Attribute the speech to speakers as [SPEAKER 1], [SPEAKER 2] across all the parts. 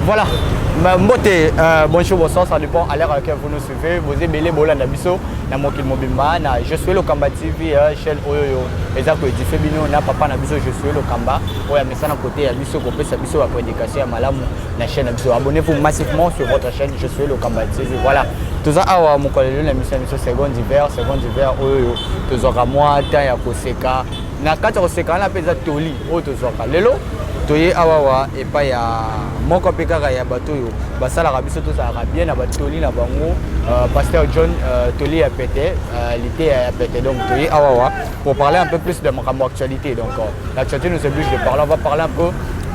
[SPEAKER 1] Voilà. Mbote, bonjour, bonsoir, ça dépend à l'heure à laquelle vous nous suivez. Vous êtes belé, bolanda biso, na mokil mobimba, na je suis le Kamba TV, chaîne Oyoyo. Ezako edi febino na papa na biso je suis le Kamba. Oya mesa na côté ya biso ko pesa biso ba prédication ya malamu na chaîne biso. Abonnez-vous massivement sur votre chaîne je suis le Kamba TV. Voilà. Tout ça awa mokolelo na mission seconde hiver Oyoyo. Tozoka moi temps ya koseka. Na kati koseka na pesa toli o tozoka. Lelo toye awawa et pas ya moko pekaka ya bato yo basala rabiso to ça bien na batoli na bango pasteur John toli a pété l'été a pété donc toye awawa pour parler un peu plus de mon actualité donc l'actualité nous oblige de parler, on va parler un peu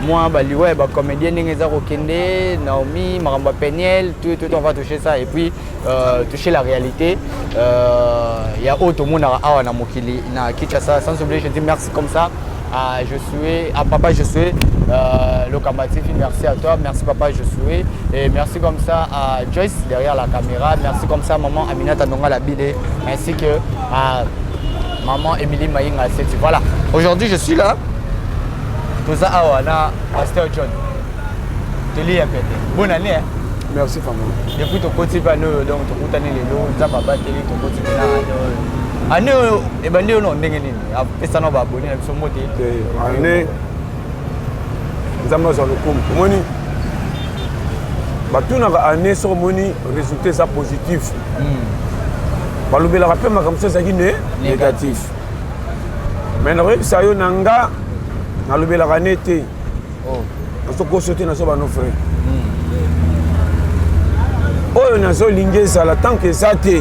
[SPEAKER 1] moi baliwe ba comédien ngeza kokende Naomi Maramba Peniel tout on va toucher ça et puis toucher la réalité il y a autre monde awa na mokili na Kinshasa sans oublier je dis merci comme ça. Je suis à papa je suis le Kamba TV, merci à toi, merci papa je suis et merci comme ça à Joyce derrière la caméra, merci comme ça maman Aminata Nonga la bidé ainsi que à maman Émilie Maïnga. Voilà, aujourd'hui je suis là tout ça awana pasteur John Teli a pété. Bonne année hein?
[SPEAKER 2] Merci famille.
[SPEAKER 1] Depuis ton côté donc ton côté les lots Zambaba Teli ton côté année et ben non ndenge nini apesa na ba abonné na biso moté
[SPEAKER 2] année nzamba za lokumu moni batuna ka année so moni résultat ça positif balobela rappel makambo ça qui négatif mais na ça yo nanga na lobela ka nete oh so ko sauter na so ba no frère oyo na zo lingeza la tant que ça te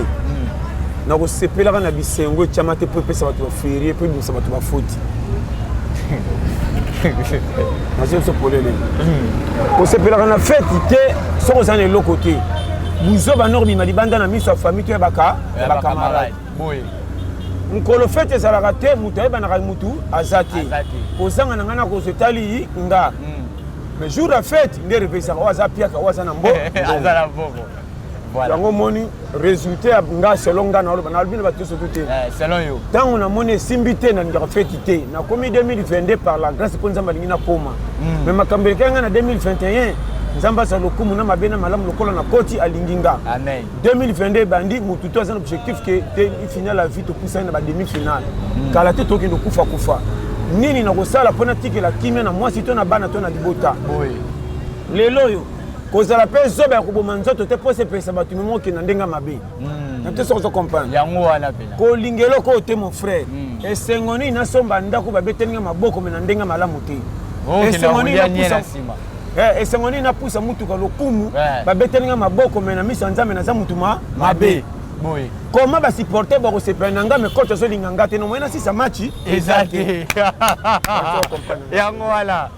[SPEAKER 2] na ko sepelaka na bisengo chamate po pesa bato ba férié po bisa bato ba faute na je polele ko sepelaka na fête te soko za na le côté buzo ba normi mali banda na miso famille to baka camarade boy nkolo fête za la raté mutu ba na mutu azati ko sanga na ngana ko setali nga mais jour la fête ndere pesa ko azapia ko azana mbo azala boko. Voilà. Yango moni résultat nga selon nga na loba na albino ba tous tout
[SPEAKER 1] selon yo
[SPEAKER 2] tant on a moni simbité na ngara fêtité na komi 2022 par la grâce pour nzamba lingina koma mais makambe kanga na 2021 nzamba sa lokumu na mabena malamu lokola na koti alinginga amen 2022 bandi mututo azana objectif que te finale la vie to poussa na ba demi finale kala te toki no kufa nini na kosala pona tiki la kimia na mwasi to na bana to na libota boy lelo yo kozala pe zoba ya koboma nzoto te po sepesa bato mimo ki na ndenga mabe na te soko comprendre
[SPEAKER 1] yango wana pena
[SPEAKER 2] ko lingelo ko te mon frère esengoni na somba ndako babetelinga maboko me na ndenga malamu te esengoni na pusa esengoni na pusa mutuka lokumu babetelinga maboko me na miso nzambe na za mutuma mabe boy comment ba supporter ba ko sepena nga me coach so linganga te no mona si sa match
[SPEAKER 1] exact yango wala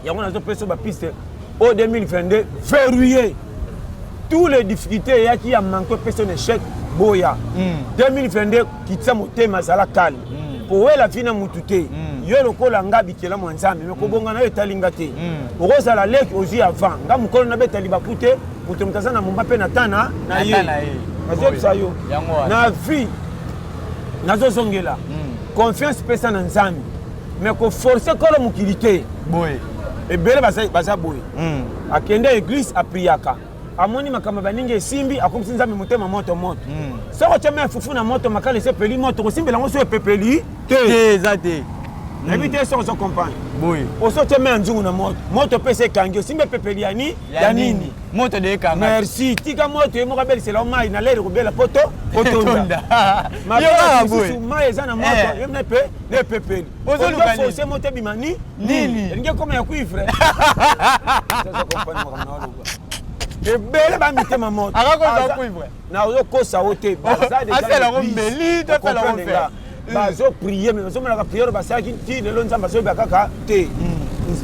[SPEAKER 2] yango na zo peso ba piste au 2022, février, toutes les difficultés qui a manqué personne échec, boya. 2022, qui t'a monté mazala calme. Pour la fin à moutouté, yo le kolanga bikela mwanzambe, mais kobonga na etalingate. Rosa la lek aussi avant, nga mukolo na beta libakute, mutomtaza na mumbape na tana na ye. Mazep sayo. Na vie, nazo zongela. Confiance pesa na nzambe. Mais ko forcer kolo mukilité. Boy. Et bele baza boy akende église apriaka amoni makamba baninge simbi akomisi nzambe motema moto soko chama fufu na moto makale se peli moto ko simbi lango so pepeli te ezate éviter soko so compagne boy oso chama nzungu na moto pese kangi simbe pepeli ya nini moto de kanga merci tika moto mo kabeli c'est la mai na lere ko bela poto nda ma boy mai ezana moto yemne pe ne pepeli ozo luka ni c'est moto bimani nini nge comme ya kuifre ça compagne mo kana lo ebele ba mitema moto
[SPEAKER 1] akakoza kuifre
[SPEAKER 2] na ozo kosa ote baza de
[SPEAKER 1] afela ko mbeli to fela ko fe
[SPEAKER 2] bazo prier mais bazo mala prière basaki ti lelo nzamba so bakaka te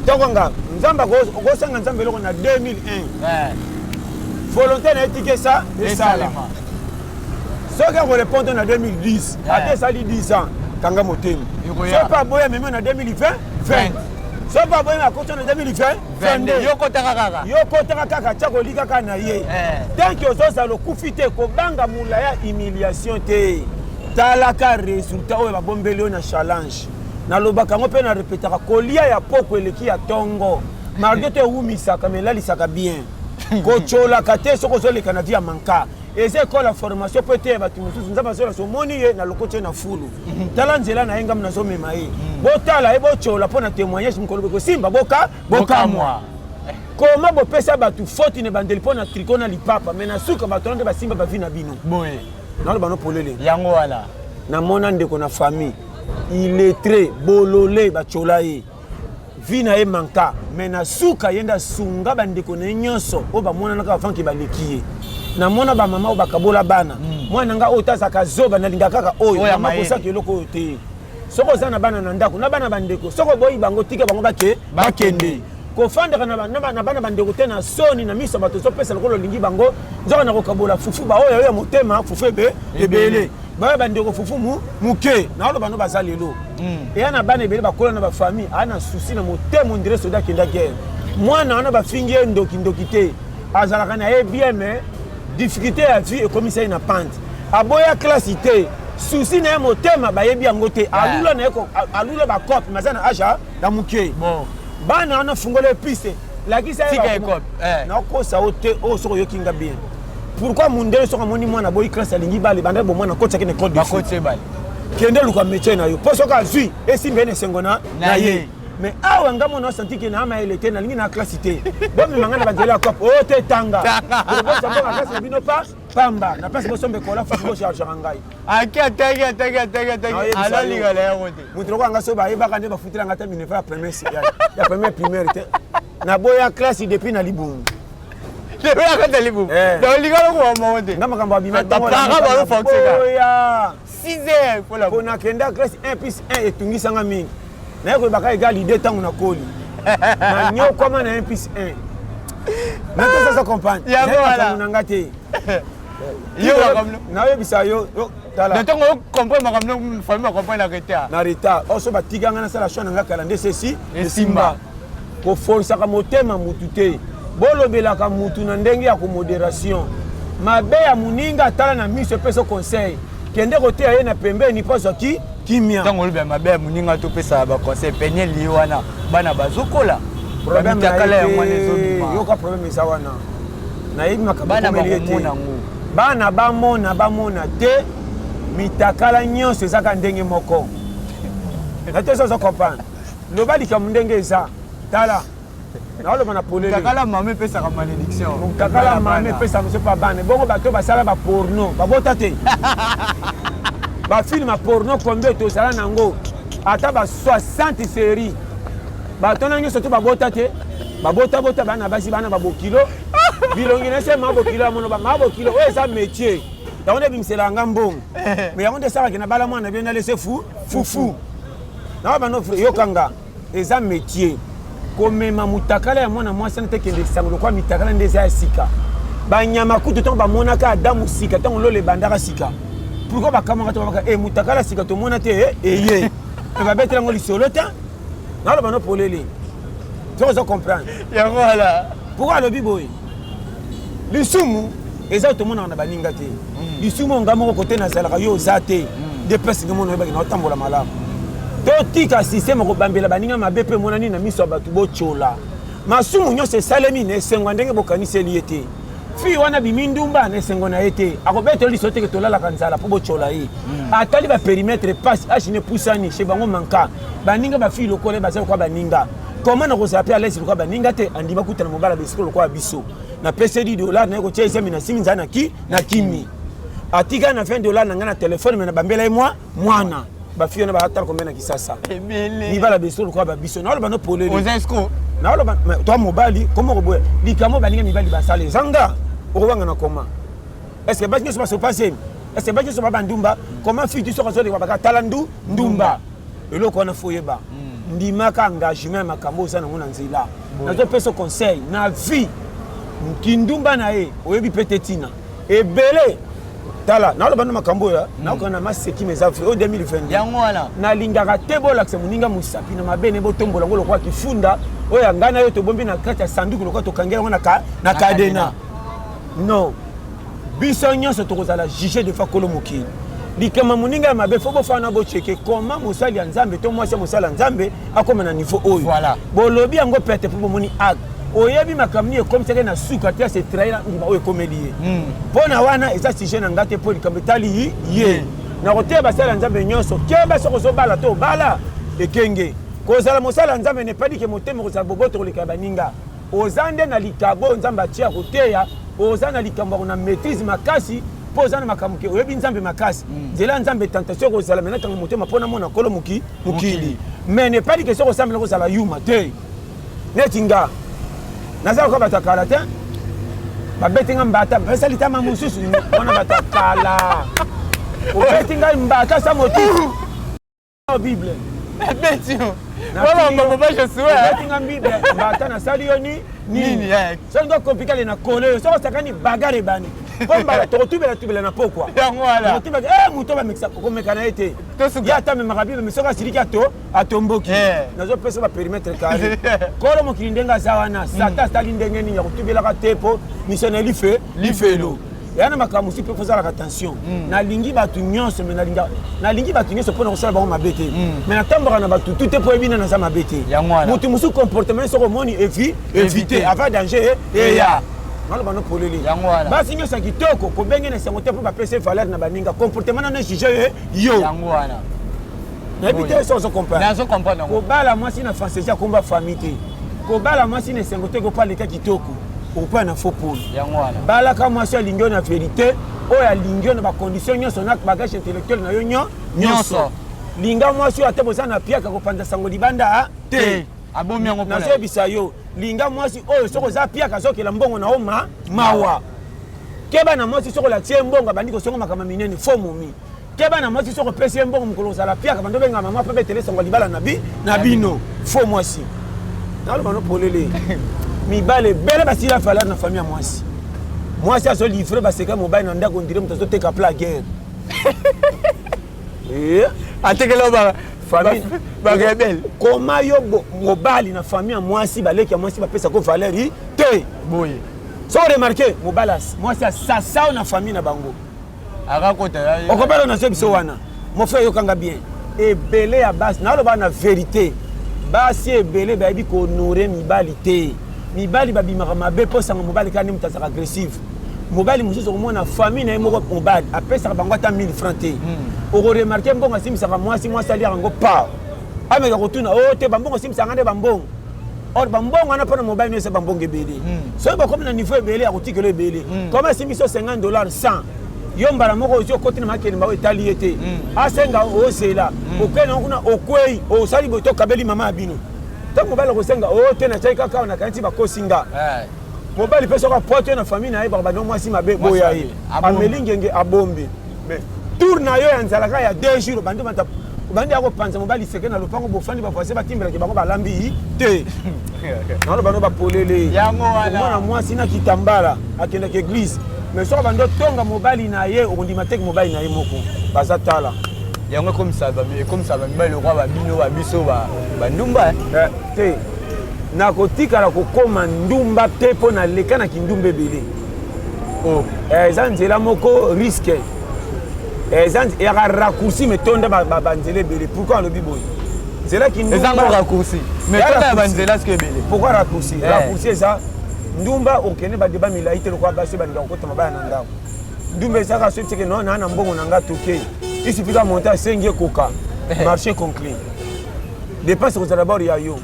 [SPEAKER 2] tokonga nzamba ko sanga nzamba loko na 2001 volonté na étiquette ça et ça là ce qui a répondu en 2010 après ça 10 ans kanga motemi c'est pas boya même en 2020 c'est pas boya na en 2020 yoko kaka tchako likaka na ye tant que ozo le kufite ko banga mula ya humiliation te talaka résultat oyo babombeli na challenge na lobaka ngo pe na répétaka kolia ya poko eleki ya tongo malgré te oumisaka mais lalisaka bien kotolaka te soki ozoleka na vie ya manka eza ekola formation po ete bato mosusu nzambe azola somoni ye na lokoti ye na fulu tala nzela na ye ngamu nazomema ye botala ye bocola mpo na témoignage mokolo kosimba bokamwa koma bopesa bato foti na bandeli mpo na triko na lipapa me na suka bato wana nde basimba bavi na bino
[SPEAKER 1] boye
[SPEAKER 2] naloba no polele
[SPEAKER 1] yango wana
[SPEAKER 2] namona ndeko na famille illettré bolole bacola ye vi na ye manka me na suka ye nde asunga bandeko na ye nyonso oyo bamonanaka bafanke baleki ye namona bamama oyo bakabola bana mwana nga oyo tazaka zoba nalingaka kaka oyo mama kosaka eloko oyo te soki oza na bana na ndako na bana bandeko soki boyi bango tika bango bakende kofandaka na bana bandeko te na soni na miso bato ozopesa lokolo olingi bango nzoka na kokabola fufu baoyo ya motema fufu ebele baya bandeko fufu muke na oloba no baza lelo eya na bana ebele bakola na bafamille aa na susi na motema ondire soda akenda guerre mwana wana bafingi ye ndoki te azalaka na ye bien mais difficulté ya vie ekomisa ye na pante aboya klasi te susi na ye motema bayebi yango te alula bakope maza na aja ya moke bana wana fungola epise lakisa nakosa o te oyo soki oyokinga bien pourquoi mundele soki amoni mwana boyi klasi alingi bale banda bomwana kotiaki na école de foot kende luka métier na yo mpo soki azwi esimba ye na esengo na ye mais awa nga mona osanti ke na ama ele te nalingi na klasi te bomemanga na banzela ya kope oyo te tanga bosamboka klasi na bino pamba na place bosomba ekola fasi bochargera ngai
[SPEAKER 1] alolingala yango te
[SPEAKER 2] moto loko yanga so bayebaka nde bafutelanga te minefa ya premier primaire te naboya klasi depuis na libumu
[SPEAKER 1] akata libumu olingala okuwamawo te
[SPEAKER 2] nga makambo abima
[SPEAKER 1] oya 6 heures
[SPEAKER 2] mpo nakenda klasi 1 plus 1 etungisanga mingi naye koyebaka egal ide ntango na koli nanyokwama na 1 plus 1 natosasa compagne makambo na nga te nayebisa yo
[SPEAKER 1] ntango okomprendre makambo famille bakomprendre
[SPEAKER 2] na retard oso batikanga nasala shwa na nga kala nde sesi esimba koforisaka motema mutu te bolobelaka mutu na ndenge ya komodération mabe ya moninga atala na miso epeso conseil kende koteya ye na pembeni mpo azwaki kimia
[SPEAKER 1] ntango olobi mabe ya moninga topesa baconseil penye li wana bana bazokola
[SPEAKER 2] mitakala ya mwana ezobima yoka problème eza wana nayebi makambo bana bamona te mitakala nyonso ezaka ndenge moko nate sozo comprendre loba likambo ndenge eza tala naoloba na polele
[SPEAKER 1] takala mama epesaka malédiction
[SPEAKER 2] takala mama epesaka moso pa bana bongo bato basala baporno babota te bafilme ya porno combien tozala nango ata ba 60 série bato na nyonso to babota te babota bana basi bana babokilo bilongi na se mabokilo amono mabokilo oyo eza métier yango nde bimisela yanga mbongo mais yango nde esalaki na bala mwana bien nalese fufu nawa banofre yokanga eza métier komema mutakala ya mwana mwasi na tekende sango lokwa mitakala nde eza ya sika banyama kutu ntango bamonaka adamu sika ntango lolo ebandaka sika pourquoi bakamaka te babaka mutakala sika tomona te eye babetelango lisolo te naloba no polele soki oza comprendre
[SPEAKER 1] yango wana
[SPEAKER 2] pourquoi alobi boye lisumu eza tomonaka na baninga te lisumu nga moko kote nazalaka yo oza te nde place nge mona oyebaki na otambola malamu totika systeme kobambela baninga mabe mpe monani na miso ya bato bocola masumu nyonso esalemi na esengo ndenge bokaniseli ye te fi wana bimi ndumba na esengo na ye te akobetela liso teke tolalaka nzala mpo bocola ye atali baperimetre pasi ashine pusani che bango manka baninga bafi lokola baza lokwa baninga koma na kozala mpe alesi lokwa baninga te andima kutana mobala besiko lokwa biso na pese $10 na ye kotia esemi na simi nzala na kimi atika na $20 na ngai na telefone me na bambela ye mwana bafi wana baatala kombena kisasa libala besiko lokwa babiso naoloba no polele naoloba toa mobali koma koboya likambo baninga mibali basala ezanga okobanga na koma est ce que basi nyonso basopase est ce que basi nyonso babandumba koma fiti soko azoleka baka tala ndumba eloko wana fo oyeba ndimaka engagement ya makambo oza nango na nzela nazopesa conseil na vie kindumba na ye oyebi mpe te ntina ebele tala naoloba no makambo oyo nakoka na maseki meza vrai o 2022
[SPEAKER 1] yango wana
[SPEAKER 2] nalingaka te bolakisa moninga mosapi na mabene botombola ngo lokwa kifunda oyo ngai na yo tobombi na kati ya sanduku lokwa tokangela yango na kadena non biso nyonso tokozala juge de fa kolo mokili likama moninga ya mabe fo bofana bocheke comment mosali ya nzambe to mwasi mosala nzambe akoma na niveau oyo
[SPEAKER 1] voilà
[SPEAKER 2] bolobi yango pete po bomoni ak oyebi makamni ekomisa na suka te se trahir ngima oyo ekomeli ye mpona wana eza sujet na nga te mpo likambo etali ye na koteya basala nzambe nyonso keba soko ozobala to obala ekenge kozala mosala nzambe ne pas dit ke motema kozala boboto koleka baninga oza nde na likabo nzambe atia koteya oza na likambo na maîtrise makasi po oza na makambo ke oyebi nzambe makasi nzela nzambe tentation kozala mena ntango motema mpona mona kolo mokili mais ne pas dit ke soko osambela kozala yuma te neti nga nazala ko bato akala te babeti nga mbata basali tama mosusu wana bato akala obeti nga mbata sa motu bible
[SPEAKER 1] beti je
[SPEAKER 2] obeti nga bible mbata nasali yo nini so ngo komplikale na kolo yo soko sakani bagare bani pomba tokotubela na pokwa moto bamekisa kokomeka na ye te ye ata memaka bible soki asiliki atomboki nazopesa baperimetre kare kolo mokili ndenge aza wana sata asali ndenge nini ya kotubelaka te mpo mission na lifelo eya na makambo mosusu mpe fozalaka attention nalingi bato nyonso me nalingi bato nyonso mpona kosala bango mabe te me natambaka na batutu te mpo yebina naza mabe te motu mosusu comportement soko omoni évite avant danger eya naloba no polele basi nyonso ya kitoko kobenge na esango te mpo bapesa valeur na baninga comportement nano ejuge yo nayebi te so ozokomprendre kobala mwasi na fantaisie akomba famille te kobala mwasi na esango te kopaleka kitoko okopa na faux pole balaka mwasi alingi yo na vérité oyo alingi yo na bacondition nyonso na bagage intellectuel na yo nyonso linga mwasi oyo ate boza na piaka kopanza sango libanda te nazoyebisa yo linga mwasi oyo soko oza piaka azokela mbongo na yo mawa keba na mwasi soko olatie mbongo abandi kosonga makambo minene fo momi keba na mwasi soko opesi ye mbongo mokolo ozala piaka bando benga mama mpe betele sango libala na bino fo mwasi naloba no polele mibale bele basila valeur na famille ya mwasi azolivre baseka mobali na ndako ndire moto azoteka pla guerre
[SPEAKER 1] atekela barebele
[SPEAKER 2] koma yo mobali na famille ya mwasi baleki ya mwasi bapesako valeur te
[SPEAKER 1] boye
[SPEAKER 2] so remarke mobali mwasi asasao na famille na bango okobala na so biso wana mon frère yokanga bien ebele ya basi naloba na vérité basi ebele bayebi kohonore mibali te mibali babimaka mabe mpo sanga mobali kaka nde moto azaka agressive mobali mosusu okomona famille na ye moko mobali apesaka bango ata 1000 francs te okoremarke mbongo asimisaka mwasi aliaka yango pa ameka kotuna o te bambongo asimisaka nde bambongo or bambongo wana mpona mobali nyonso bambongo ebele soki bakomi na niveau ebele ya kotikelo ebele koma asimiso $50 100 yo mbala moko ozwi okoti na makeli mbango etali ye te asenga ozela okei nango kuna okwei osali boye tokabeli mama ya bino ntango mobali akosenga o te na tyai kaka awa nakanisi bakosinga mobali mpe soki apote na famille na ye bakabano mwasi mabe boya ye ameli ngenge abombi tour na yo ya nzalaka ya 2 jours bandi akopanza mobali seke na lopango bofandi bavoisin batimbelaki bango balambi te naloba no bapolele omwana mwasi na kitambala akendaka église mais soki bando tonga mobali na ye okondima teke mobali na ye moko baza tala
[SPEAKER 1] yango ekomisa bamibali lokwa babino babiso bandumba
[SPEAKER 2] te nakotikala kokoma ndumba te mpo naleka na kindumba ebele eza nzela moko riske eyaka raccourci me tonda banzela ebele pourquoi alobi boye nzela pourquoi raccourci eza ndumba okende badeba milai te lokwa basi balinga kokotama baya na ndako ndumba ezaka so tike no na mbongo na nga toke il suffit de monter à 5 coca marché conclu dépense aux d'abord ya yo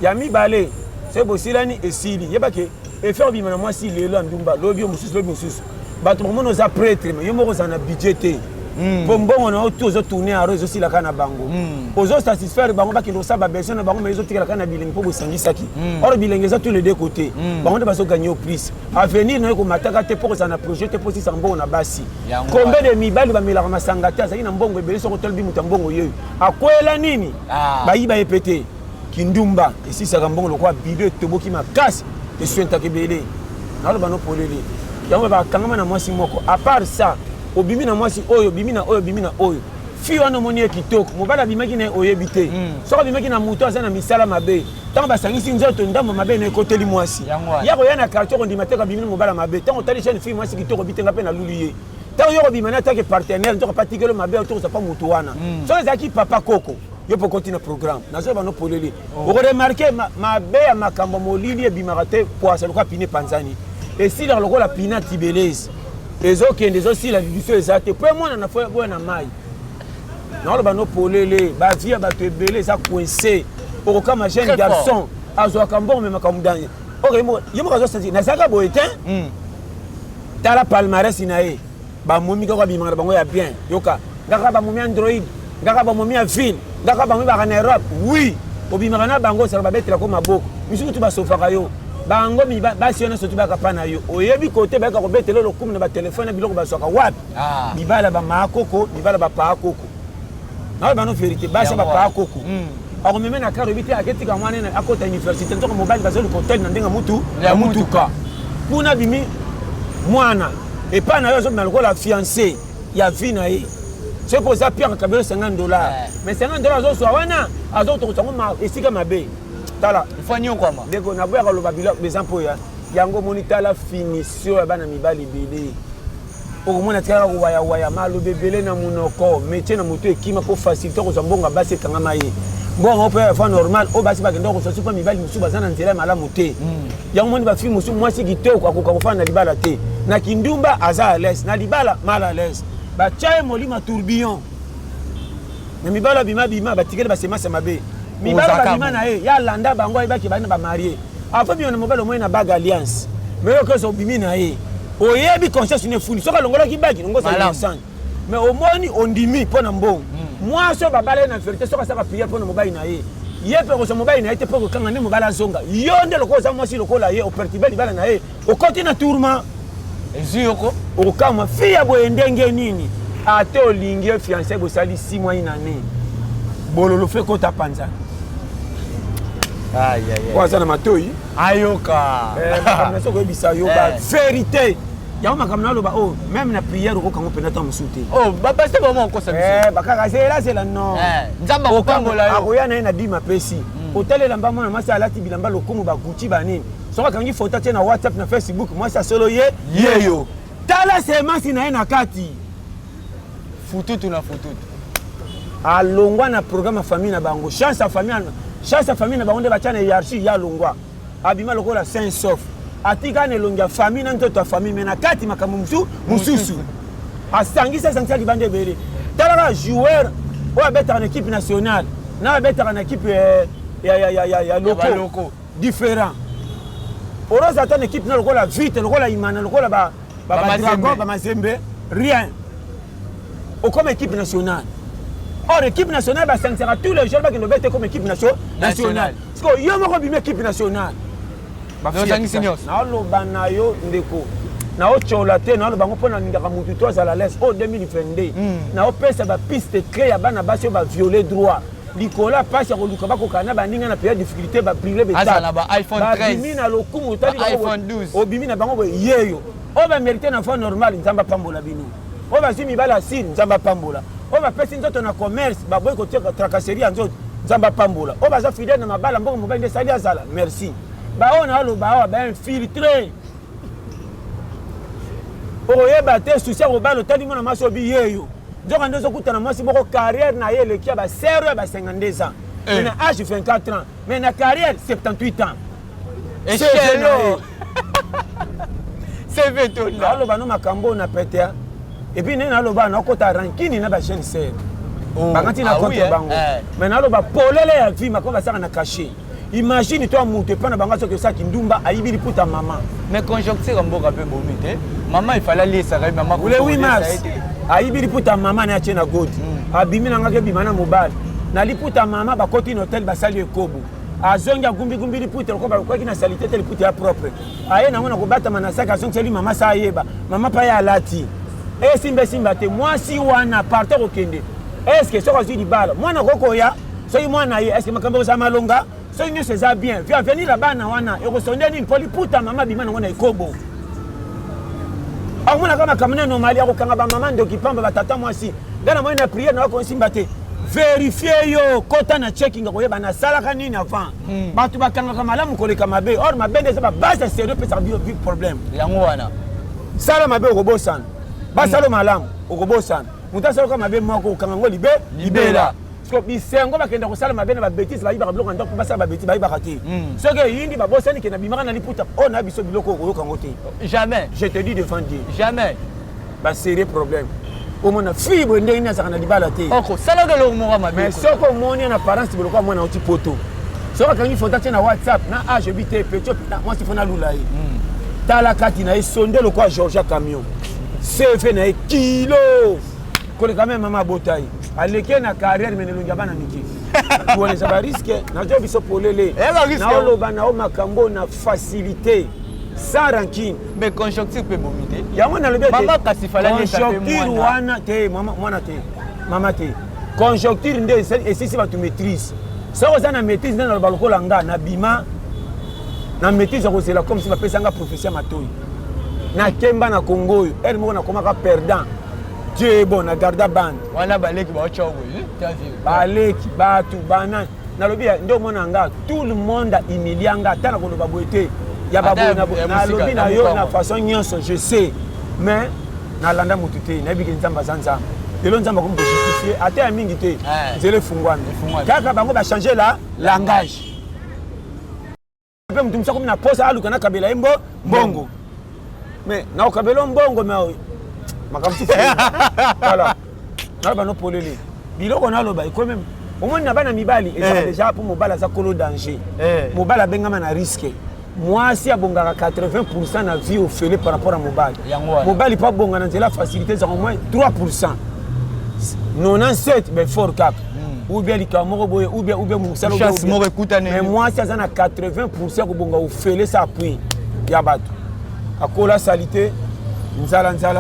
[SPEAKER 2] ya mibale c'est bosilani esili yebake effort bima na mwasi lelo ndumba lobi mususu bato mono za prêtre mais yo moko za na budget te mbongo na oto zo tourner a réseau sila kana bango ozo satisfaire bango bakendo sa ba besoin na bango mais zo tikala kana bilingi po bosangisaki or bilingi za tous les deux côtés bango baso gagner au prix avenir na ko mataka te pour ça na projet te pour si ça mbongo na basi combien de mibali ba melaka masanga te azaki na mbongo ebele soko tolbi muta mbongo yeyo akwela nini bayiba epete kindumba esi saka mbongo lokwa bidé toboki makasi esuenta kebele na lo bano polele yango ba kangama na mwasi moko à part ça obimi na mwasi oyo bimi na oyo fi wana moni kitoko mobala bimaki na oyebi te soko bimaki na muto aza na misala mabe tango basangisi nzoto ndambo mabe na ekoteli mwasi yako yana quartier ondima te ka bimi na mobala mabe tango tali chaîne fi mwasi kitoko bitenga pe na lulu ye tant yo bimana tant que partenaire to pas tikelo mabe to ça pas mutu wana so ezaki papa koko yo peut continuer programme nazo bano poleli o remarquer mabe ya makambo molili e bimarate poisa lokwa pine panzani et si dans lokola pina tibelezi ezokende ezosi la biso ezate po mwana na fo boya na mai na bano polele ba via bato ebele za coincé o kama jeune garçon azo akambo me makambo danye OK yemo kazo senti na saka boyete tala palmarès inae ba momi ko bimara bango ya bien yoka ngaka ba momi Android ngaka ba momi ville ngaka ba momi ba en Europe oui obimara na bango ça ba betela ko maboko misuku tu ba sofaka yo bango mi ba siona sotu ba kapana yo oyebi côté ba ka ko betela lo kum na ba téléphone biloko ba soka wapi mibala ba makoko mibala ba pa koko na ba no vérité ba sa ba pa koko ako meme na karo biti aketika mwana na akota université ntoko mobile ba zo le côté na ndenga mutu ya mutuka kuna bimi mwana et pas na yo zo na lokola fiancé ya vie na ye c'est pour ça Pierre Kabelo $50 mais $50 zo so wana azo to tsango ma esika mabe tala
[SPEAKER 1] ifanyo kwa ma
[SPEAKER 2] deko na boya lo babilo bezampo ya yango monita la finition ya bana mibali bele o mona tsaka ko waya malo bebele na munoko métier na moto ekima ko faciliter ko zambonga base kanga maye bon on peut faire normal o basi ba kendo ko so super mibali musu bazana nzela malamu te yango moni ba fi musu mwasi kitoko akoka ko fana libala te na kindumba aza à l'aise na libala mal à l'aise ba chaye molima tourbillon na mibala bima ba tikele ba sema mabe mibala bima na ye ya landa bango ibaki bana ba marier afa bi on mobile mo na bag alliance mais yo ko so bimi na ye oyebi conscience ne funi soka longola ki bagi ngo sa sang mais au moni ondimi pona mbongo moi so babale na vérité soka sa prière pona mobile na ye yepe ko so mobile na ye te poko kanga ne mobile zonga yonde loko za mwasi lokola ye o pertibe libala na ye o koti na tourment eziyoko o kama fia boyendenge nini ate olingi fiancé bo sali 6 mois inane bololo fe ko ta panza
[SPEAKER 1] aïe
[SPEAKER 2] kwa sana matoi
[SPEAKER 1] ayoka
[SPEAKER 2] na soko bisa yo ba vérité ya makamna lo ba oh même na prière ko kango penata musute
[SPEAKER 1] oh ba pasteur ba mo ko sa biso
[SPEAKER 2] bakaka c'est là non
[SPEAKER 1] nzamba ko pambola yo
[SPEAKER 2] akoya na ina dima pesi hotel lamba mona masa alati bilamba lokumu ba Gucci ba nini soka kangi photo tena WhatsApp na Facebook moi ça solo yeyo tala sema sina ina kati
[SPEAKER 1] fututu na fututu
[SPEAKER 2] alongwa na programme famille na bango chance famille na bango de bachana hiérarchie ya longwa abima lokola saint sauf atika ne longa famille na ntoto famille mena kati makamu mususu asangisa sangisa libande bele tala joueur o abeta en équipe nationale na abeta en équipe ya loko différent oroza ta équipe na lokola vite lokola imana lokola ba dragon ba mazembe rien ou comme équipe nationale. Or, équipe nationale, bah, ça sera tous les jours qui nous mettent comme équipe nationale. Parce que il y a une équipe nationale. Na lo banayo ndeko. Na o cholate na lo bango pona ndaka mutu to za la laisse au 2022. Na o pesa ba piste clé ya bana basi ba violer droit. Likola passe ko luka ba ko kana ba ninga na période difficulté ba brûler beta.
[SPEAKER 1] Azala ba iPhone 13.
[SPEAKER 2] Ba bimi na lokumu tali ba
[SPEAKER 1] iPhone 12.
[SPEAKER 2] O bimi na bango yeyo. O ba mériter na fois normal nzamba pambola bino. O ba zimi bala sin nzamba pambola. O ba pesi nzoto na commerce ba boy ko tika tracasserie nzoto nzamba pambola. O ba za fidèle na mabala mbongo mobile de sali azala. Merci. Ba on a lo ba ba infiltré. Oye ba te souci au balo tali mona maso bi yeyo. Nzoka ndezo kutana mwasi boko carrière na ye le kia ba sérieux ba 52 ans. Na âge 24 ans, mais na carrière 78 ans.
[SPEAKER 1] Et c'est là. C'est veto là.
[SPEAKER 2] Alo ba no makambo na petea. Et puis na lo ba na kota rankini na ba chaîne serre. Bakati na contre bango. Mais na lo ba polele ya vie makoma ba saka na caché. Imagine toi monter pas na bango so que ça kindumba ayibi puta maman.
[SPEAKER 1] Mais conjoncture mboka pe bomite. Maman il fallait laisser ça maman.
[SPEAKER 2] Le 8 mars. Ayibi puta maman na chena god. Abimi na ngake bimana mobile. Na liputa maman ba koti na hotel ba sali ekobo. Azonga gumbi liputa ko ba ko kina salité tel liputa ya propre. Aye na ngona ko bata manasaka sontseli mama sa yeba. Mama pa ya lati. Et simba te moi si wana partir au kende. Est-ce que ça va du bal? Moi na koko ya. So moi na ye est-ce que makambo za malonga? So nyo c'est ça bien. Viens venir là-bas na wana. Et ko sonde ni poliputa mama bima na ngona ekobo. Amuna kama kamene normal ya ko kanga ba mama ndo kipamba batata moi si. Ngana moi na prière na ko simba te. Vérifier yo kota na checking ko yeba na sala kanini avant. Batu bakanga kama malamu ko le kama be. Or ma bende ça ba base sérieux peut ça vivre problème.
[SPEAKER 1] Yango wana.
[SPEAKER 2] Sala mabe ko bosan. basalo malamu okobosana moto asala kaka mabe moko okanga ngo libela parce que bisengo bakenda kosala mabe na babétise bayibaka biloko ndako basala babétise bayibaka te soki eyindi babosani ke na bimaka na liputa oyo na biso biloko okoyokango te
[SPEAKER 1] jamais
[SPEAKER 2] je te dis devant Dieu
[SPEAKER 1] jamais
[SPEAKER 2] basérieux problème omona fibre ndenge nini azalaka na libala te
[SPEAKER 1] okosalaka eloko moko mabe
[SPEAKER 2] mais soki omoni na parence biloko ya mwana oti poto soki akangi foto atie na whatsapp na age bi te petio mwasi fo nalula ye tala kati na ye sonde lokwa georgia camion cv na ye kilo koleka me mama abota ye aleki na carrière me nelongi ya bana mike koleza bariske nazo biso polele naoloba nao makambo na facilité sans rancune
[SPEAKER 1] mais conjoncture peut bomiter
[SPEAKER 2] yango nalobi
[SPEAKER 1] conjoncture
[SPEAKER 2] wana te mwana te mama te conjoncture nde esisi bato maîtrise soki oza na maîtrise nde naloba lokola nga na bima na maîtrise ya kozela comme si bapesanga professeur matoi nakemba na congo oyo ele moko nakomaka perdant dieu bon na garda bande
[SPEAKER 1] wana baleki baocoboye
[SPEAKER 2] baleki bato banani nalobi nde omona nga tout le monde ahumilia nga ata na koloba boye te ya baboye nalobi na yo na façon nyonso je sais mais nalanda motu te nayebiki nzambe aza nzambe lelo nzambe akomi kojustifie ata ya mingi te nzela efungwami kaka bango bachange la langage mpe motu mosu akomi na posa aluka nakabela ye mbongo mais nakokabela mbongo me makambo voilà naloba no polele biloko naloba ekomi omoni na bana mibali ezaka déjà mpo mobali aza kolo danger mobali abengama na risque mwasi abongaka 80% na vie ofele par rapport à mobali mobali mpo abonga na nzela facilité ezaka au moins 3% 97 ben fort kaka ou bien likambo moko boye ou bien mosala mais mwasi aza na 80% kobonga ofele sa appui ya bato akola salite nzala nzambe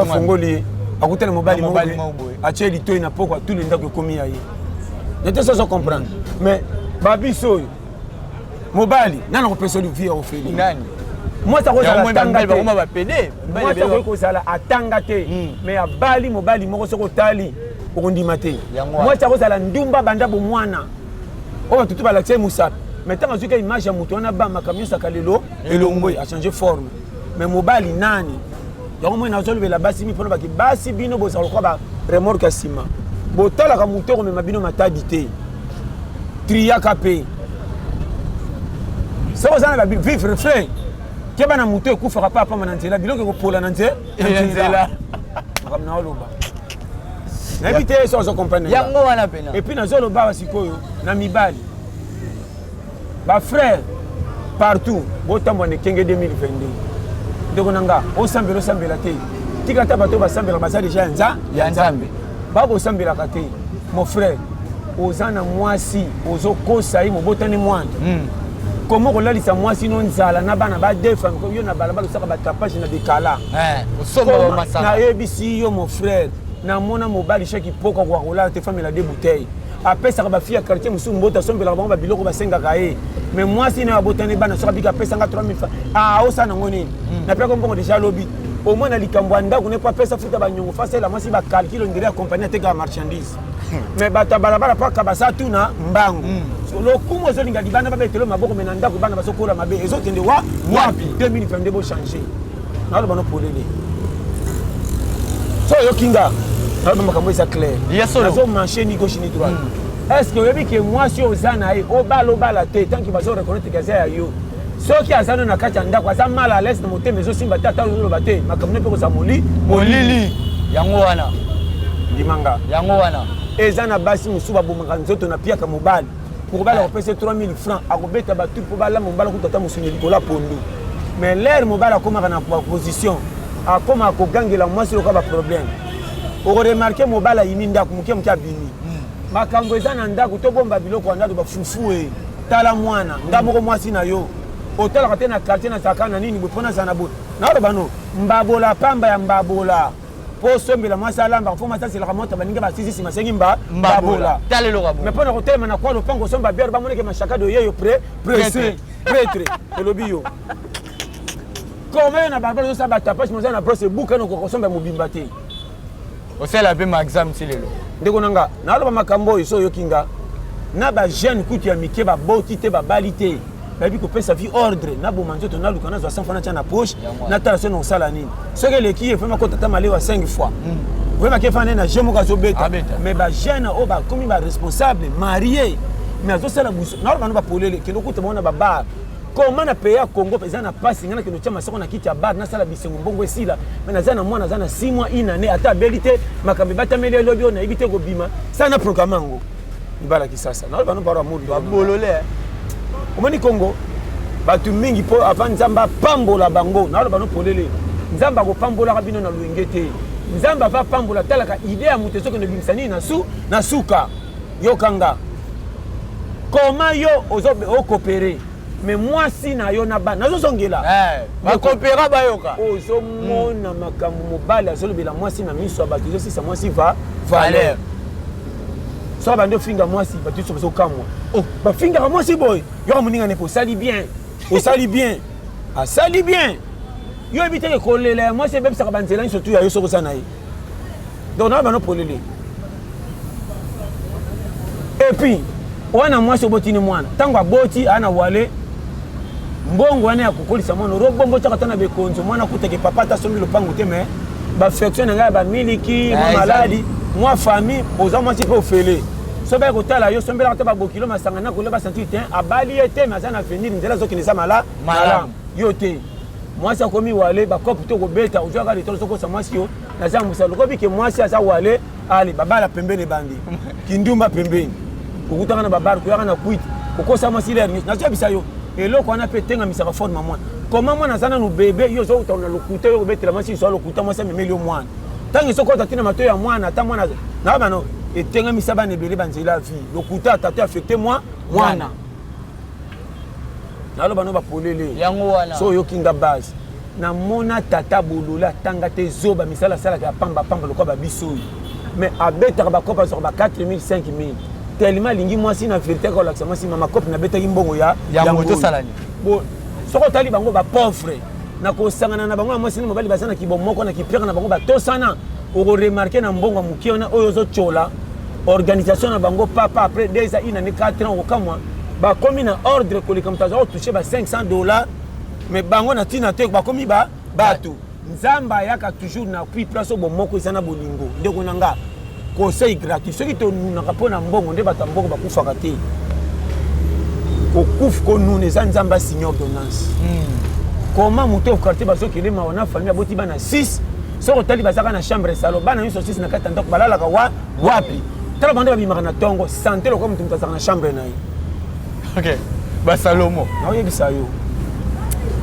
[SPEAKER 2] afongoli ye akutana mobali moko atie litoi na poko atuli ndako ekomi ya ye nete soso comprendre mais babiso oyo mobali nani akopesa vie ya ofeli mwasi akoki kozala atanga te mais abali mobali moko soki otali okondima te mwasi akozala ndumba banda bomwana oyo batutu balakisa ye mosapi mais ntango azwika image ya moto wana bamaka miosaka lelo elongo achange forme mais mobali nani yango moi nazolobela basi mi mpona baki basi bino bozala lokwa baremorke ya nsima botalaka moto okomema bino matadi te triaka mpe soki oza na bavivre fin ke bana moto ekufaka mpe apamba na nzela biloko ekopola na nzela makambo na oloba nayebi te so ozokomprendre
[SPEAKER 1] yango wana pena
[SPEAKER 2] epuis nazoloba awa sikoyo na mibali bafrère partout botambola na ekenge 2022 ndeko na nga osambela te tika ata bato basambela baza deja ya nzambe babosambelaka te mon frère oza na mwasi ozokosa ye mobotani mwana komo kolalisa mwasi no nzala na bana badefa yo na balabala osaka batapage na dekala nayebisi yo mon frère namona mobali shaki poko kwa kolala te famela de bouteille apesaka bafille ya quartier mosusu mbota asombelaka bango babiloko basengaka ye mais mwasi na abotani bana soki abika apesanga 3000 francs osala nango nini napeka mbongo deja alobi au moins na likambo ya ndako nepo apesa futa banyongo fasela mwasi bakalkile ondele ya kompani atekaka marchandise mais bato ya balabala paka basa tuna mbango lokumu ozolinga libanda babetelo maboko me na ndako bana bazokola mabe ezokende wapi 2022 bochange naloba no polele so yokinga naloba makambo eza clair nazomarche ni gauche ni droite est-ce que oyebi ke mwasi oza na ye obala te tanki bazoreconnaître kaza ya yo soki aza no na kati ya ndako aza mal à l'aise na motema ezosimba te ata oloba te makambo ne mpe koza molili
[SPEAKER 1] yango wana
[SPEAKER 2] ndimanga
[SPEAKER 1] yango wana
[SPEAKER 2] eza na basi mosusu babomaka nzoto na piaka mobali mobali akopesa 3000 francs akobeta batur mpo balamba mobali akuta ata mosuni likolo ya pondu mais lere mobali akomaka na position akomaka kogangela mwasi lokola baproblème okoremarke mobali ayini ndako moke abimi makambo eza na ndako tobomba biloko ya ndako bafufu e tala mwana nga moko mwasi na yo otalaka te na quartier nazalaka na nini boye mpo nazala na boye naoloba no mbabola pamba ya mbabola mpo osombela mwasi alambaka mpo mwasi aselaka moto baninga basisi nsima sengi mbabola mais mpo na kotelema na kwa lopango osomba biere bamoneke mashakade oyeyo prêtre elobi yo koma yo na balabala ozosala batapage moza na brosse ebuka no kokosomba mobimba te
[SPEAKER 1] osala mpe maexame ti lelo
[SPEAKER 2] ndeko na nga naoloba makambo oyo so oyoki nga na bajeune kutu ya mike baboti te babali te babi kopesa vie ordre na bomanzo to na lukana zo 100 francs na poche na tala so no sala nini soki le ki vraiment ko tata malewa 5 fois vraiment ke fane na jemo ka zo beta mais ba jeune o ba comme ba responsable marié mais zo sala buso na ba no ba polele ke no kuta mona ba bar comment na pays à Congo pesa na passe ngana ke no chama sako na kiti ya bar na sala bisengo mbongo esila mais na zana mwana zana 6 mois une année ata belité makambe batameli lobi on a évité ko bima ça na programme ngo ibala kisasa na ba no ba mudu ba bolole omoni Congo batu mingi po avant nzamba pambola bango na ba no polele nzamba ko pambola ka bino na luengete nzamba va pambola talaka idée ya muteso ke no bimsani na suka yo kanga comment yo ozo coopérer mais moi si na yo na ba nazo songela
[SPEAKER 1] ba coopérer ba yoka
[SPEAKER 2] ozo mona makambo mobala solo bela moi si na miso ba tuzo si ça moi si va valeur so ba ndo finga moi si ba tuzo so kamwa ba finga moi si boy yo moninga ne ko sali bien a sali bien yo éviter que kolela moi c'est même ça ba nzela surtout ya yo so ko sana yi donc na ba no polele et puis wana moi so botini mwana tango aboti ana wale mbongo wana ya kukolisa mwana robombo chaka tana bekonzo mwana kuteke papa ta sombi lopango te mais ba affection nga ba miliki ma maladi moi famille oza moi si pe ofele so ba ko tala yo sombela ta ba bokilo masanga na ko le ba sentir te abali ete mazana avenir ndela zo kinisa mala yo te moi ça komi wale ba kopu to ko beta ojo ga litolo soko sa moi si yo na za musalo ko bi ke moi si asa wale ali baba la pembeni bandi kindumba pembeni kokutanga na babar ko yana kuit kokosa moi si l'air na zo bisa yo eloko wana pe tenga misaka fond maman comment moi nazana no bébé yo zo tona lokuta yo betela masi so lokuta moi ça me melio mwana tangi soko tatina mato ya mwana ta mwana na bano etenga misaba ne bele banzela vie lokuta tata affecté moi mwana nalo bano ba polele
[SPEAKER 1] yango wana
[SPEAKER 2] so yo kinga base na mona tata bolola tanga te zoba misala sala ka pamba lokwa ba biso mais abeta ba kopa sur ba 4000 5000 tellement lingi moi si na vérité ko laksa moi si mama cop na betaki mbongo ya
[SPEAKER 1] moto salani
[SPEAKER 2] bon soko tali bango ba pauvre na ko sangana na bango moi si mobali basana ki bomoko na ki pire na bango ba tosana o remarquer na mbongo mukiona oyo zo chola organisation na bango papa après déjà une année 4 ans au kamwa ba komi na ordre ko likamta zo toucher ba $500 mais bango na tina te ba komi ba batu nzamba yaka toujours na puis place bomoko isana bolingo ndeko nanga conseil gratuit ceux qui te nous rapona mbongo nde batamboko bakufaka te kokuf ko nous les nzamba signer ordonnance comment monter au quartier baso kele ma ona famille aboti bana 6 soko tali bazaka na chambre salo bana nyuso 6 na katanda ko balala ka wapi tala bande babimaka na tongo santé loko mutu mutazaka na chambre na ye
[SPEAKER 1] OK ba salomo
[SPEAKER 2] na yebisa yo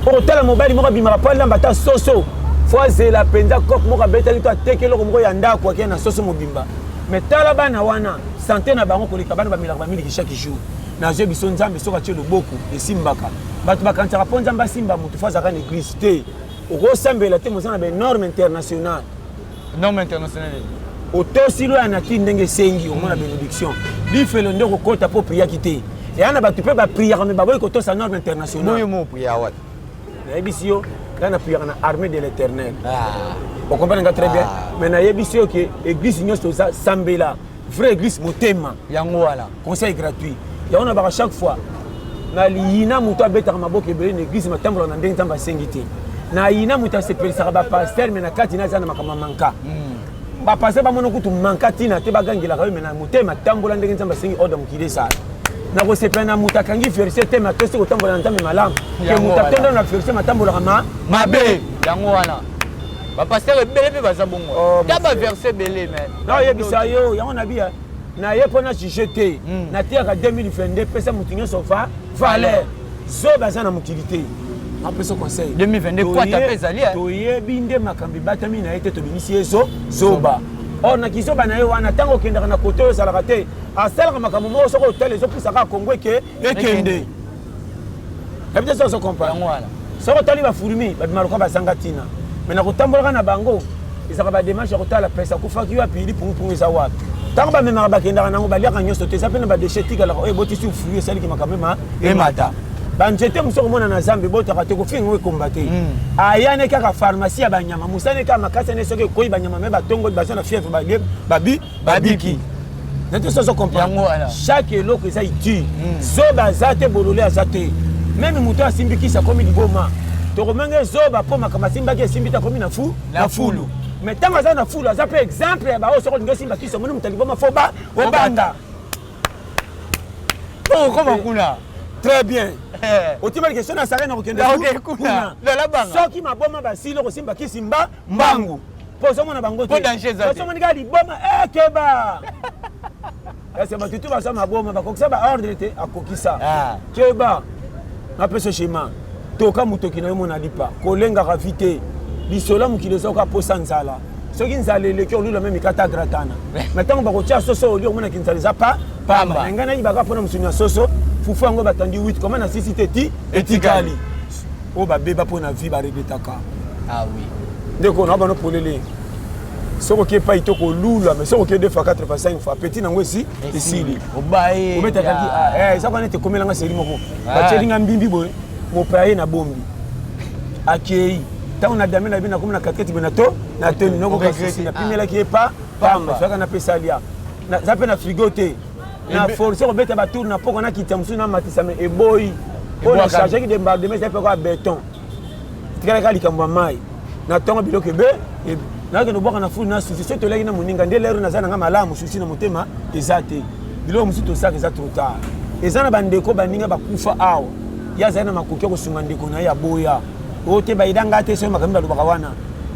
[SPEAKER 2] o tala mobile moko bimaka pa lamba ta soso fois la penza kop moko betali to ateke loko moko ya ndako akena na soso mobimba mais tala bana wana santé na bango kolika bana bamilaka bamiliki chaque jour na je biso nzambe soka tie loboko esimbaka bato bakansaka po nzambe asimba motu fo azaka na église te okosambela te moza na banorme internationale
[SPEAKER 1] norme internationale
[SPEAKER 2] otosilo ya na ti ndenge esengi omona bénédiction lifelo nde okokota mpo priaki te eya na bato mpe bapriaka me baboyi kotosa norme internationale
[SPEAKER 1] oyo mo pria wat
[SPEAKER 2] nayebisi yo nga na priaka na armée de l'éternel on comprend très bien mais nayebisi yo ke église nyonso oza sambela vraie église motema
[SPEAKER 1] yango wana
[SPEAKER 2] conseil gratuit yango na baka chaque fois na liyina moto abetaka maboko ebele na église matambola na ndenge nzambe asengi te na yina moto asepelisaka bapaster me na kati na aza na makambo manka bapaster bamona kutu manka ntina te bagangelaka yo me na motema tambola ndenge nzambe asengi ordre mokili esala na kosepela na moto akangi verse te me atosi kotambola na nzambe malamu ke moto atonda na verse matambolaka
[SPEAKER 1] mabe yango wana bapaster ebele mpe baza bongo ta baverse ebele me
[SPEAKER 2] na oyebisa yo yango na bia na ye mpo na juge te na tiaka 2022 pesa motu nyonso valeur zobe aza na mokili te apesa conseil
[SPEAKER 1] 2022 kwata mpe ezali
[SPEAKER 2] toyebi nde makambo ebatami na ye te tobimisi ye zoba or na kizoba na ye wana ntango okendaka na kote oyo ezalaka te asalaka makambo moko soki otala ezopusaka kongo ekende yabi te soki ozokomprendre soki otali bafurmi babima lokola bazanga ntina me na kotambolaka na bango ezalaka badémarche ya kotala pesa akufaki wapi ili pungupungu eza wapi ntango bamemaka bakendaka nango baliaka nyonso te eza mpe na badeshe tikalaka oyo ebotisi fruit esaliki makambo emata banzete mosu okomona na zambe ebotaka te kofinga ngo ekomba te ayane kaka pharmacie ya banyama mosani kaka makasi ane soki ekoyi banyama me batongoli baza na fièvre babiki nete soso comprendre chaque eloko eza utile zobe aza te bolole aza te même moto asimbikisa komi liboma tokomenge zoba po makambo asimbaki esimbita komi na fulu mais ntango aza na fulu aza mpe exemple ya bao soko olingi osimbakisa omoni moto liboma fo obanda
[SPEAKER 1] okoma kuna
[SPEAKER 2] très bien otimali question na sare na kokende kuna soki maboma basili okosimbakisi mbangu po ozomona bango te ozomoni kaka liboma ekeba ese batutu baza maboma bakokisa baordre te akokisa keba napesa shema toka motoki na yo mona lipa kolengaka vi te lisola mokili ezoka posa nzala soki nzala eleki olula me mikata gratana ma ntango bakotia soso oli omonaki nzala eza pamba ngai nayibaka mpona mosuni ya soso fufu yango batandi 8 koma na 6 te etikali oyo babeba mpo na vi barebetaka ndeko na bano polele soki oke epai to kolula mais soki oke 2 fois 4 fois 5 fois petit nango esili obetakaki eza kwana ete ekomelanga seri moko batielinga mbimbi boye mopaye na bombi akei ntango na dame na bi nakomi na katkati boye na toni nokokasisi napimelaki ye pamba faka napesa alia za mpe na frigo te na force kobeta batour na poko nakita mosusu namatisame eboyi oyo na chargeki de mbardeme za mpe kwa beton tikalaka likambo ya mai na ntongo biloko nakende obwaka na fulu na susi so toleki na moninga nde lero naza nanga malamu susi na motema eza te biloko mosusu tosaka eza trop tard eza na bandeko baninga bakufa awa ye azali na makoki ya kosunga ndeko na ye ya boya oyo te bayidanga te soki makambi balobaka wana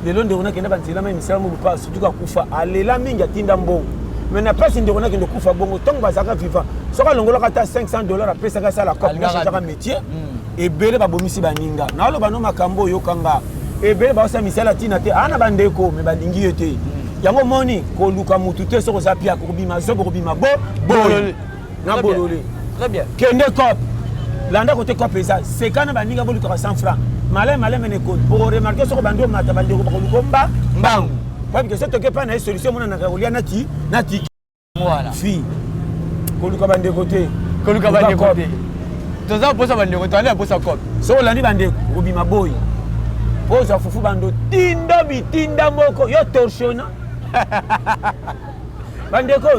[SPEAKER 2] lelo ndeko nakende banzela mai misala mobupa surtout kakufa alela mingi atinda mbongo mais na place ndeko nakende kufa bongo ntongo bazalaka vivant soki alongolaka ata $500 apesaka asala cope nachangaka métier ebele babomisi baninga naoloba no makambo oyokanga ebele baosala misala ntina te ana bandeko me balingi ye te yango moni koluka mutu te soki oza pia kobima zobo kobima boye na bolole kende cope landa kote cope eza sekana baninga bolukaka 100 francs maleme nekoni oremarke soki bandi omata bandeko bakoluka mbangu babike so toke pa na ye solution monanaka kolia nati fi koluka bandeko te
[SPEAKER 1] toza posa bandeko toali aposa cope
[SPEAKER 2] soki olandi bandeko kobima boye poza fufu bando tinda bitinda moko yo torsiona bandeko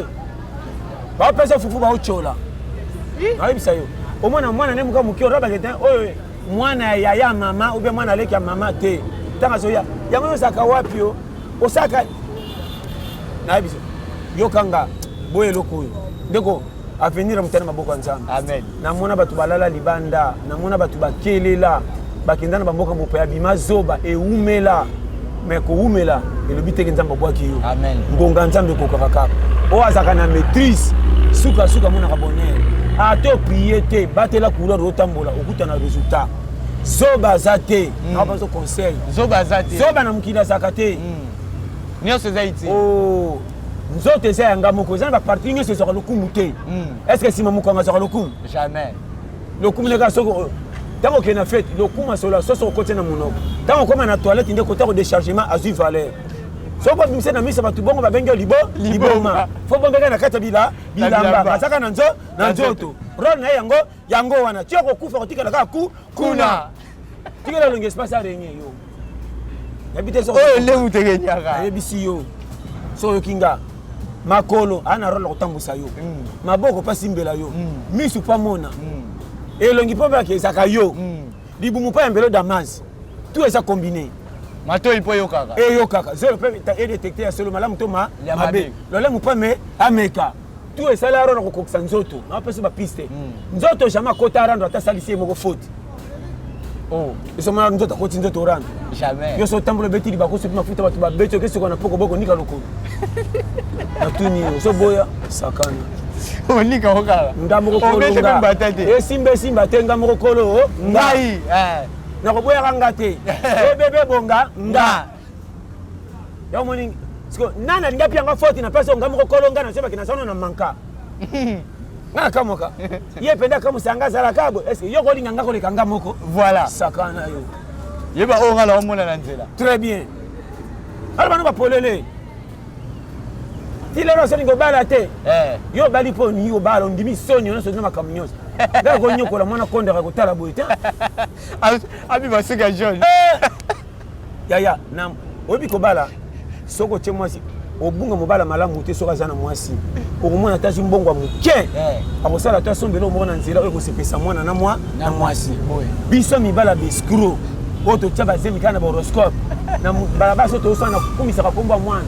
[SPEAKER 2] bapesa fufu baochola nayebisa yo omona mwana ne muka moki orabakete oyo mwana ya yaya mama ube mwana aleki ya mama te ntango azoya yango yosaka wapi yo osaka nayebisa yokanga boye eloko oyo ndeko avenir ya motane maboko ya nzambe namona bato balala libanda namona bato bakelela bakenda na bamboka mopa ya bima zoba eumela me koumela elobi teke nzambe abwaki yo ngonga nzambe ekokaka kaka oyo azalaka na maîtrise sukasuka amonaka bonheur ate oprie te batela couleur otambola okuta na résultat zoba aza te nabazo conseil zoba na mokili azalaka te
[SPEAKER 1] nyonso eza iti
[SPEAKER 2] nzoto eza yanga moko eza na baparti nyonso ezwaka lokumu te est ce que nsima moko anga azwaka lokumu lokumu neka soko ntango okende na fete lokumu asola soso okotie na monoko ntango okoma na toilette nde kota kodéchargement azwi valeur soki obimise na miso bato bongo babenge liboma fo bombeka na kati ya bilamba bazaka na nzoto role na ye yango wana ti okokufa kotikala kaka kuna tikela longi espace arenge yo yabi te
[SPEAKER 1] oyo lemu tekenyaka
[SPEAKER 2] ayebisi yo so oyoki nga makolo ana role kotambusa yo maboko mpa simbela yo misu mpa mona elongi mpo mbelaki ezaka yo libumu mpa ya mbelo damas tout eza combiné
[SPEAKER 1] matoi mpo eyokaka
[SPEAKER 2] zelo mpe edetecte ya solo malamu to mabe lolemu mpa me ameka tout esali aro na kokokisa nzoto napesa bapiste nzoto jamais akota arando ata asalisi ye moko faute esomona nzoto akoti nzoto orando yo so otambola obeti libako soki mafuta bato babeti oke sokola na pokoboko nika lokolo natuni ozoboya sakana
[SPEAKER 1] onika okala
[SPEAKER 2] nga moko kolonga esimba te nga moko kolo
[SPEAKER 1] ngai
[SPEAKER 2] nakoboyaka nga te ebebe bonga nga yango moni nani alingi apianga foti na mpasi nga moko kolo nga nasobaki na sano na manka nga nakamoka ye mpenza akamusa nga azalaka bo eske yo kolinga nga koleka nga moko
[SPEAKER 1] voilà
[SPEAKER 2] sakana yo
[SPEAKER 1] yeba oyo nga naomona na nzela
[SPEAKER 2] très bien ala bano bapolele ti lelo soningi obala te yo obali mpo ni obala ondimi soni nyonso na makambo nyonso nga konyokola mwana kondaka kotala boye te
[SPEAKER 1] abi basika jaune
[SPEAKER 2] yaya oyebi kobala soki otie mwasi obunga mobala malamu te soka zana mwasi okomona tazi mbongo ya moke akosala to asombela omoko na nzela oyo ekosepesa mwana na mwasi biso mibala bescro oyo totia bazemi kaka na bahoroscope na balabala so tosala na kumisaka kombo ya mwana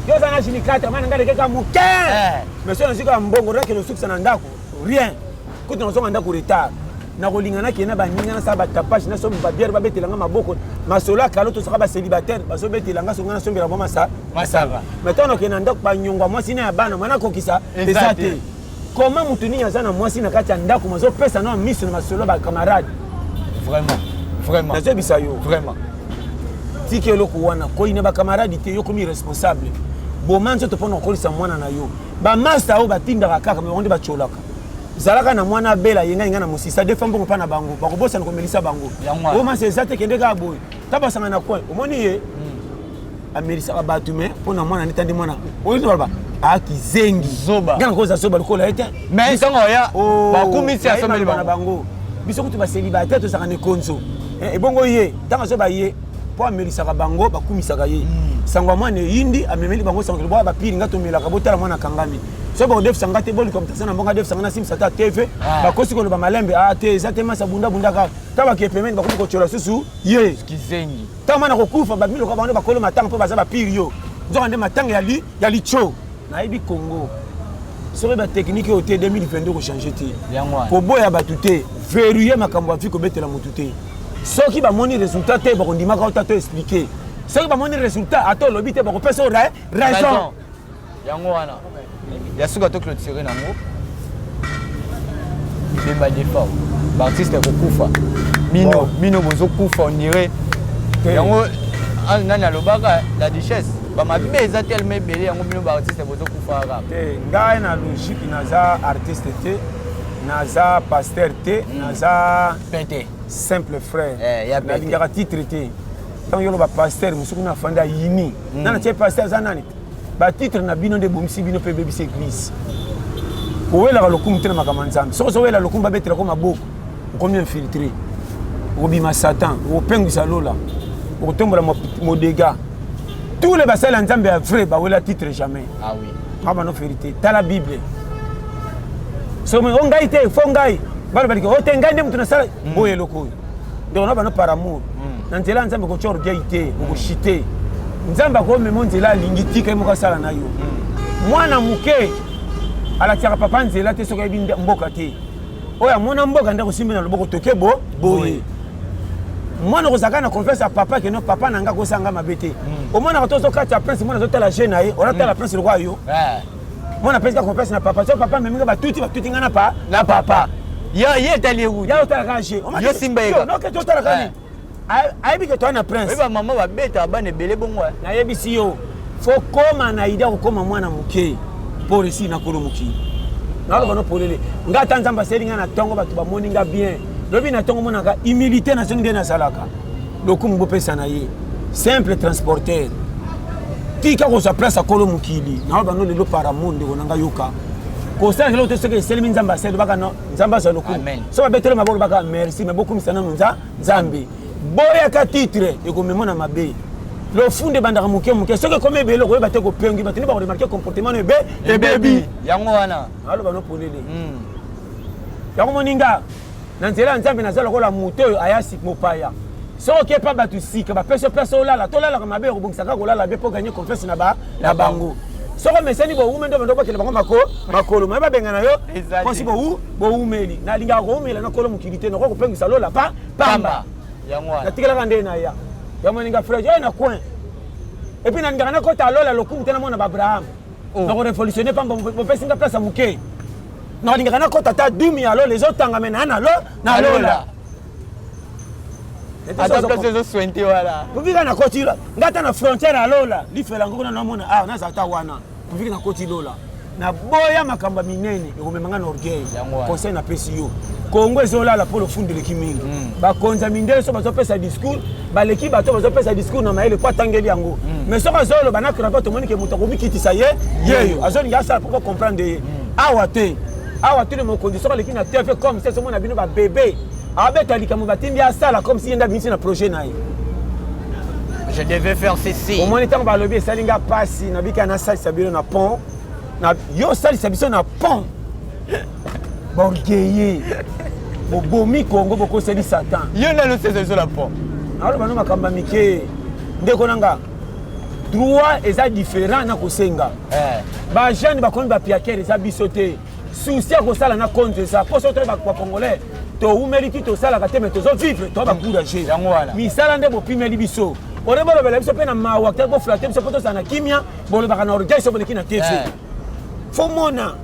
[SPEAKER 2] yo oza na ginikatre mana ngai lekeka moke mais so nazika ya mbongo rakende osukisa na ndako rien kutu nazonga ndako retard nakolinga nakende na baninga nasala batapage naso babiere babetelanga maboko masolo akala tosaka bacélibataire bazobetelanga songa nasombela mwa masaka maintenant okende na ndako banyongwa mwasi na ya bana mwana akokisa eza te koma mutu nini aza na mwasi na kati ya ndako mazopesa na miso na masolo ya bakamarade
[SPEAKER 1] vraiment
[SPEAKER 2] nazobisa yo
[SPEAKER 1] vraiment
[SPEAKER 2] tiki eloko wana koyina bakamaradi te yo komi responsable boma nzoto mpona kokolisa mwana na yo bamasta oyo batindaka kaka me bango nde batyolaka zalaka na mwana abela yenga na mosisa de fois mbongo mpa na bango bakobosana komelisa bango oyo masa eza te kende kaka boye ta basanga na coin omoni ye amelisaka bato me mpona mwana neta nde mwana oyobalaba akizengi ngana koza zoba lokola ye te
[SPEAKER 1] mais ntango oya bakumisi asomeli
[SPEAKER 2] na bango biso kutu bacélibataire tozaka ne konzo ebongo ye ntango azoba ye po amelisaka bango bakumisaka ye sango mwana eyindi amemeli bango sango bo bapiri nga tomelaka botala mwana kangami so ba def sanga te boli comme ça na mbonga def sanga na sim sata TV bakosi ko ba malembe te ezate masa bunda ka ta ba kepemeni bakomi ko chola susu ye
[SPEAKER 1] kizengi
[SPEAKER 2] ta mana ko kufa ba milo ka bando bakolo matanga po baza bapiri yo nzoka nde matanga ya licho na ibi Congo so ba technique au T 2022 ko changer te ko boya batuté verrouiller makambo afi ko betela mututé soki ba moni résultat te ba ko ndima ka to expliquer soki ba moni résultat ato lobi te ba ko pesa raison
[SPEAKER 1] yango wana ya suka to clôturer nango bemba defa l'artiste kokufa mino bozo kufa on dirait yango nani alobaka la duchesse ba mabe eza tellement belé yango bino ba artiste bozo kufa ka
[SPEAKER 2] ngai na logique naza artiste te naza pasteur te naza
[SPEAKER 1] pété
[SPEAKER 2] simple frère na lingaka titre te tant yolo ba pasteur musuku na fanda yini nana tie pasteur za nani ba titre na bino de bomisi bino pe bebisi église owela ka lokumu te na makamanzambe soko so wela lokumu babetela ko maboko okomi infiltré okobima satan okopengwisa lola okotombola modega tous les basali ya nzambe ya vrai bawela titre jamais abano vérité tala bible so o ngai te fo ngai balo baliki o te ngai nde mutu nasala boye eloko oyo ndeko na bano par amour na nzela ya nzambe kotya orgueil te okoshite nzambe akomema nzela alingi tika ye moko asala na yo mwana moke alatiaka papa nzela te soki ayebi mboka te oyo amona mboka nde kosimbi na loboko toke boye mwana kozalaka na confiance ya papa keno papa na nga kosanga mabe te omonaka to ozokati ya prince mwana azotala je na ye oratala prince lokwa yo mwana apesika confiance na papa so papa meminga batuti nga na papa
[SPEAKER 1] ye etali ekuti
[SPEAKER 2] ya otalaka je
[SPEAKER 1] yo simba yeka
[SPEAKER 2] noketi otalaka nini ayebi ke toa na prince
[SPEAKER 1] oyeba mama babeta bana ebele bongo
[SPEAKER 2] nayebisi yo fo koma na idea kokoma mwana moke mpo resi na kolo mokili naloba no polele nga ata nzambe aseli nga na ntongo bato bamoni nga bien lobi na ntongo monaka humilité na zongi nde nazalaka lokumu bopesa na ye simple transporteur tika kozwa place akolo mokili naloba no lelo paramour ndeko na nga yoka kosala kelo te soki eselemi nzambe aseli baka no nzambe azwa lokumu so babetele maboko baka merci me bokumisa nano nzambe boyaka titre ekomema na mabe lofunde bandaka moke soki ekomi ebele koyeba te kopengi bato nde bakoremarke comportement no ebebi
[SPEAKER 1] yango wana
[SPEAKER 2] aloba no polele yango moninga na nzela ya nzambe naza lokola moto oyo ayasi mopaya soki okepa bato sika bapesa place olala tolalaka mabe ekobongisaka kolala be mpo ganye confiance na bango soko meseni boume nde bando bakele bango makolo maye babenga na yo mposi boumeli nalingaka koumela nakolo mokili te noko kopengisa lola pamba natikelaka nde na ya yamoninga frère oyo na coin epuis nalingaka nakota lola lokumu te namona baabraham nakorevolutionne pamba bopesinga place ya moke nakolingaka nakota ta dumi ya lola ezotangame na lola
[SPEAKER 1] ata place ezoswente wana
[SPEAKER 2] povika na koti nga ata na frontière ya lola lifela ngo kuna namona naza ata wana povika na koti lola na boya makambo minene ekomemanga na orgueil conseil napesi yo kongo ezolala mpo lofundeleki mingi bakonza mindele so bazopesa discours baleki bato bazopesa discours na mayele po atangeli yango mais soki azoloba nakira mpo tomonike moto akomikitisa yeyo azolingi asala mpo comprendre ye awa te le mokonzi soki aleki na tv comme se somona bino babebe abeta likambo batindi asala comme si ye nde abimisi na projet na ye
[SPEAKER 1] Je devais faire ceci.
[SPEAKER 2] Au moins, il y a lobby, ça n'a pas si, il y a un salle, ça a un pont. Yo, salle, ça a un pont. Borgueillé. Bomi Congo, beaucoup c'est Satan.
[SPEAKER 1] Il y a le saison sur la pont.
[SPEAKER 2] Alors, nous avons dit que droit est différent na kosenga. Ba jeune ba konba piaker za bisoté. Souci ko sala na compte ça. Pour ça ba congolais. To umeli to sala ka teme to zo vivre to ba courager. Mi sala nde bo pimeli biso. Ore bo bela biso pe na mawa ka bo flatter biso poto sana kimia bo le ba na orgueil so bo ki na TV. Fo mona.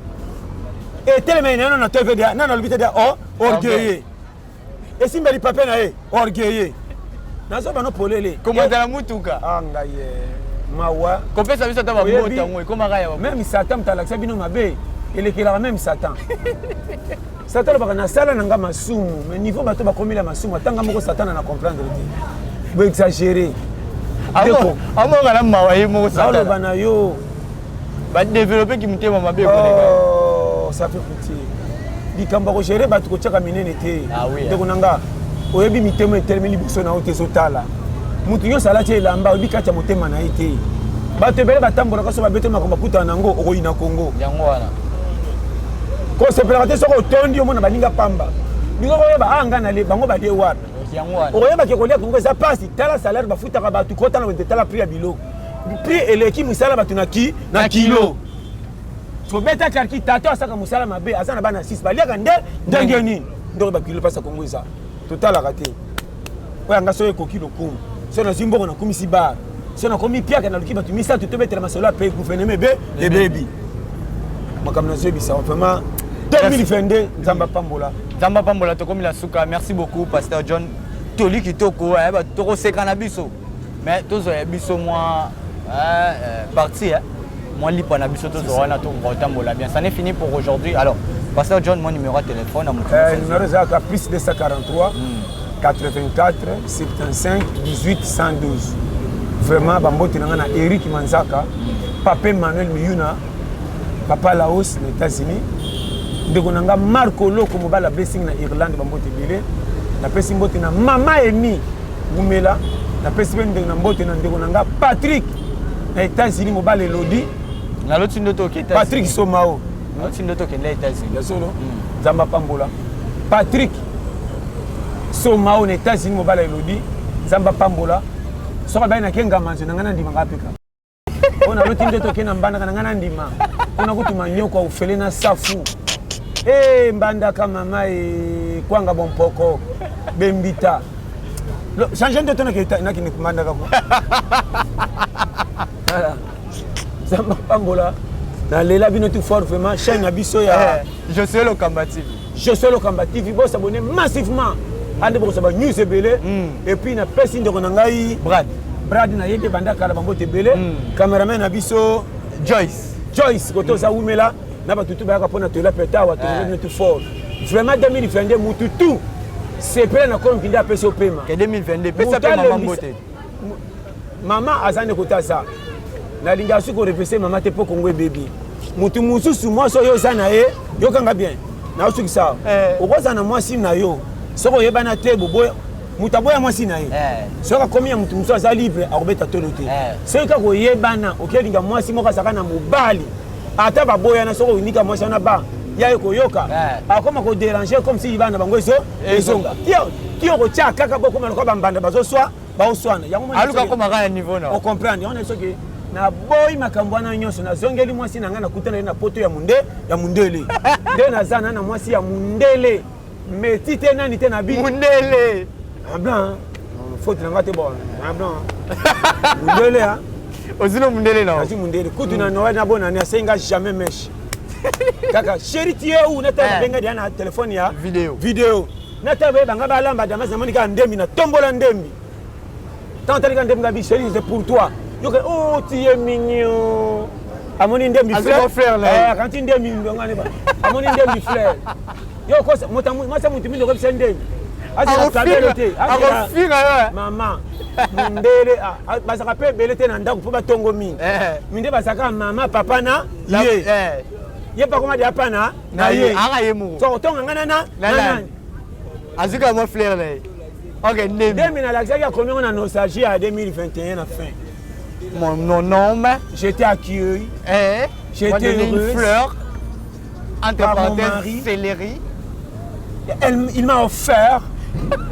[SPEAKER 2] Et tellement non na TV dia na na lobité dia orgueillé. Et si mbeli papa na orgueillé. Nazo ba no polele.
[SPEAKER 1] Comment dans la mutuka?
[SPEAKER 2] Anga ye. Mawa.
[SPEAKER 1] Compé ça ça va monter moi comment raya.
[SPEAKER 2] Même Satan talaxa bino mabe. Il est là même Satan. Satan ba na sala nanga masumu. Mais niveau bato ba komila masumu tanga moko Satan na comprendre te. Bo exagérer.
[SPEAKER 1] Amo ngala mawa ye moko Satan.
[SPEAKER 2] Alors bana yo
[SPEAKER 1] ba développer ki mutema mabe ko
[SPEAKER 2] oh ça fait pitié. Bikamba ko gérer bato ko tchaka minene te.
[SPEAKER 1] Ah oui.
[SPEAKER 2] Ndeko nanga oyebi mitemo etermini biso na ote zotala. Mutu yo sala tie lamba obi kacha motema na ite. Bato bele batambola kaso babeto makomba kuta nango okoyina Congo.
[SPEAKER 1] Yango wana.
[SPEAKER 2] Ko se préparer soko tondi yo mona baninga pamba. Ningo koyeba anga na le bango ba de war.
[SPEAKER 1] Yango wana.
[SPEAKER 2] Okoyeba ke kolia Congo za passe tala salaire ba futa ka batu kota na wete tala prix ya bilo. Prix eleki musala batu na ki na kilo. So beta karki tato asaka musala mabe asana bana 6 balia ka ndenge nini. Ndo ba kilo pasa Congo za. Total arrêté. Oya ngaso ekoki lokumu. So na zimbongo na komisi bar. So na komi piaka na luki batu misa to betela masolo pe gouvernement be et baby. Makamna zebi ça vraiment 2022 Nzamba Pambola.
[SPEAKER 1] Nzamba Pambola to komi la suka. Merci beaucoup Pasteur John. Toli kitoko ba to sekana biso. Mais to zo biso moi parti moi lipa na biso to zo na to Tambola bien. Ça n'est fini pour aujourd'hui. Alors Pasteur John mon numéro de téléphone à mon
[SPEAKER 2] numéro zaka plus 243 84 75 18 112. Vraiment bambote na Eric Manzaka, Papa Emmanuel Miyuna, Papa Laos aux États-Unis. Ndeko nanga Marco Loko mobala blessing na Irlande bambote belé. Na pesi mbote na Mama Emi Gumela, na pesi ben ndeko na mbote na ndeko nanga Patrick na États-Unis mobala Elodi.
[SPEAKER 1] Na loti ndoto ki États-Unis.
[SPEAKER 2] Patrick Somao.
[SPEAKER 1] Na loti ndoto ki États-Unis.
[SPEAKER 2] Yasolo. Nzamba Pambola. Patrick Somao na États-Unis mobala Elodi. Nzamba Pambola. Soka baina kenga manzo nangana ndima ngapika. Ona loti ndoto kena mbanda nangana ndima. Kuna kutuma nyoko ufele na safu. Mbanda kama mai kwanga bompoko bembita. Change ndoto na kini kumanda kako. Zamba Pambola. Na lela bino tout fort vraiment chaîne abiso ya
[SPEAKER 1] je suis le combatif.
[SPEAKER 2] Je suis le combatif. Vous s'abonner massivement. Ande pour savoir news belé et puis na personne de konangai Brad na yeke banda kala bango te belé cameraman na biso Joyce koto za umela na ba tutu ba ka pona tela peta wa to tout fort vraiment 2022 mutu tout c'est plein na comme kinda peso pema
[SPEAKER 1] que 2022 pesa pema mambote
[SPEAKER 2] mama azane kota ça na linga su ko repese mama te po Congo baby mutu mususu moi so yo sana yo kanga bien na usu kisa okoza na moi sim na yo soko yebana te bobo mutaboya mwasi na ye soka komi ya mutu muso aza libre akobeta tolo te soka ko yebana okelinga mwasi moko asaka na mobali ata baboya na soko unika mwasi na ba ya ko yoka akoma ko déranger comme si ibana bango ezonga kio ko tia kaka boko mano ko bambanda bazo swa ba oswana yango
[SPEAKER 1] aluka ko makaya niveau na
[SPEAKER 2] on comprendre on est soki na boy makambo na nyonso na zongeli mwasi na ngana kutana na poto ya mundele nde na zana na mwasi ya mundele mais si tu es nani te na bi
[SPEAKER 1] mundele
[SPEAKER 2] blanc faut tu ngate bon blanc mundele ha
[SPEAKER 1] ozino mundele na
[SPEAKER 2] asi mundele kutu na noa na bona na senga jamais mesh kaka chéri tie ou na ta benga dia na téléphone ya vidéo na ta be banga ba lamba dama zamani ka ndemi na tombola ndemi tant ali ka ndemi bi chéri c'est pour toi yo que oh tu es mignon amoni ndemi frère quand tu ndemi ngane ba amoni ndemi frère yo kosa mwasa mutu mindo kwa bisende asi tabelete asi mama mundele basaka pe belete na ndako po batongo mingi minde basaka mama papa na ye pa koma dia pana na ye
[SPEAKER 1] anga ye mu
[SPEAKER 2] so tonga ngana na nani
[SPEAKER 1] azika mo frère na Ok, Ndembi.
[SPEAKER 2] 2000 à combien on a nostalgie à 2021 à fin.
[SPEAKER 1] Mon nom,
[SPEAKER 2] J'étais accueilli.
[SPEAKER 1] J'étais une fleur. Entre
[SPEAKER 2] Par mon
[SPEAKER 1] parenthèses,
[SPEAKER 2] mari.
[SPEAKER 1] céleri.
[SPEAKER 2] Il m'a offert.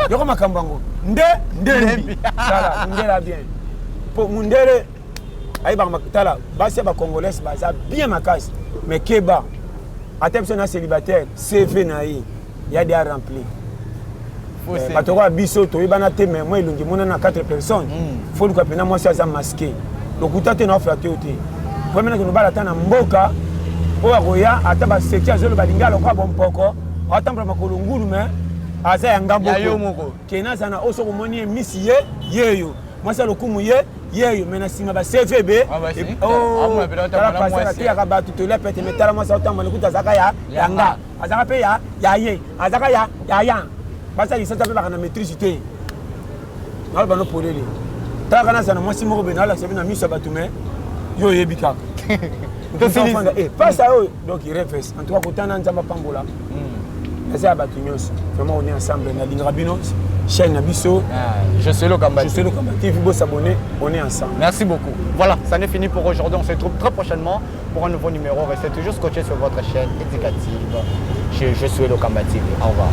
[SPEAKER 2] Yoko Makambango. Ndembi. Tala, Ndela bien. Pour Mundele, Tala, Basé ba Congolais, Baza bien ma casse. Mais Keba, à tel personne célibataire, CV Naï, il y a des à remplir. Batoko biso to ibana te mais moi ilungi mona na 4 personnes. Faut le capena moi ça masqué. Donc utate na offre te ote. Pour maintenant que nous bala tana mboka, o akoya ata ba sekia zolo balinga lokwa bon poko. Atambra makolo ngulu mais aza yanga boko. Kena sana oso ko moni misi yeyo. Moi ça lokumu yeyo mais na sima ba CVB. Oh, la passer la tia ba tout le pete metala moi ça otamba likuta zaka ya yanga. Azaka pe ya ye. Azaka ya. Parce que ça s'appelle la maîtrisité. On va nous poser. Tant qu'on a ça, moi si moi je vais na mise batume, yo yebika. Pas ça donc il refait. En tout cas quand on a nzamba pambola. Ça batunyos. Vraiment on est ensemble na Lingrabino, chaîne Nabiso.
[SPEAKER 1] Je suis le Kambati.
[SPEAKER 2] Je suis le Kambati, il faut s'abonner, on est ensemble.
[SPEAKER 1] Merci beaucoup. Voilà, ça n'est fini pour aujourd'hui. On se retrouve très prochainement pour un nouveau numéro. Restez toujours scotchés sur votre chaîne éducative. Je suis le Kambati. Au revoir.